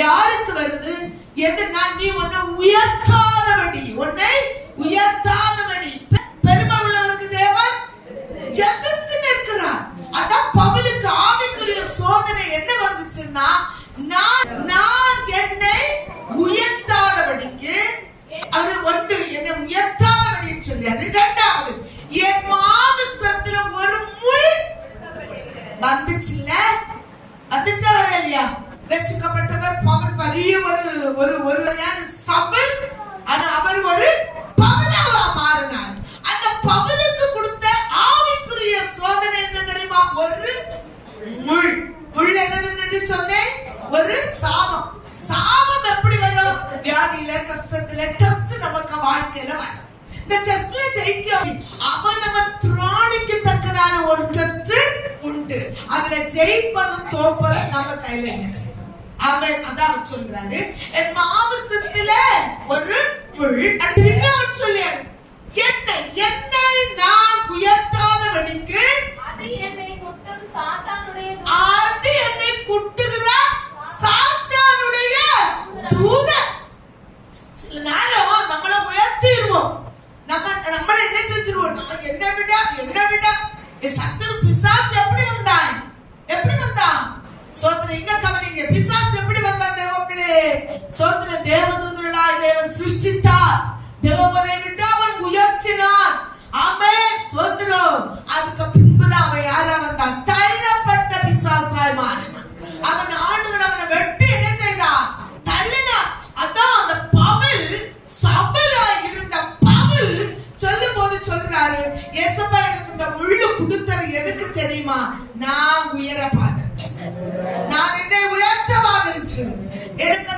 யாருக்கு வருது? எதுனா நீ உன்னை உயர்த்தாதபடி, உன்னை உயர்த்தாதபடி. பெருமை உள்ளவருக்கு தேவன் எதிர்த்து நிற்கிறார். அதான் பவுலுக்கு ஆவிக்குரிய சோதனை என்ன வந்துச்சுன்னா, நான் என்னை உயர்த்தாதபடிக்கு, அது ஒன்று என்னை உயர்த்தாதபடி சொல்லியாரு. இரண்டாவது, என் மாமிசத்துல ஒரு முள் வந்துச்சுல்ல, வந்துச்சா வரலையா? வெச்சுக்கப்பட்டவர் பவுல் பெரிய ஒரு சவுல், ஆனா அவர் ஒரு பவுலாக மாறினார். அந்த பவுலுக்கு கொடுத்த ஆவிக்குரிய சோதனை என்ன தெரியுமா? ஒரு முள். முள் என்னதுன்னு சொன்னேன், ஒரு சாபம். சாபம் எப்படி வரும்? வியாதியில, கஷ்டத்துல, டெஸ்ட் நமக்கு வாழ்க்கையில வரும். இந்த டெஸ்ட்ல ஜெயிக்கும் அவன் நம்ம திராணிக்கு தக்கதான ஒரு டெஸ்ட் உண்டு. அதுல ஜெயிப்பதும் தோற்பதும் நம்ம கையில இருந்துச்சு. அவன் அதான் சொல்றாரு, என் மாமிசத்துல ஒரு முள். அடுத்து அவர் சொல்லியாரு, என்னை நான் உயர்த்தாதபடிக்கு அது என்னை குட்டுகிற சாத்தானுடைய தூதன். சில நேரம் நம்மள உயர்த்திடுவோம், நம்மள என்ன செஞ்சிருவோம், நம்ம என்ன விட சத்துரு பிசாசு எப்படி வந்தான்? சோதனை இங்க கவனிங்க. பிசாசு எப்படி வந்தான்? தேவப்பிள்ளை சோதனை தேவதூதர்களாய் தேவன் சிருஷ்டித்தார். தேவனை விட்டு அவன் உயர்த்தினான். ஆமென், சோதரம். அதுக்கு பின்புதான் அவன் யாரா வந்தான்? தள்ளப்பட்ட பிசாசாய் மாறினான். அவன் ஆண்டவர் அவனை வெட்டி என்ன செய்தான்? தள்ளினான். அதான் அந்த பவுல், சவுலாய் இருந்த பவுல் சொல்லும் போது சொல்றாரு, ஏசப்பா எனக்கு இந்த முள்ளு கொடுத்தது எதுக்கு தெரியுமா? நான் உயர பாதம், நான் என்னை உயர்த்த பாதம், எனக்கு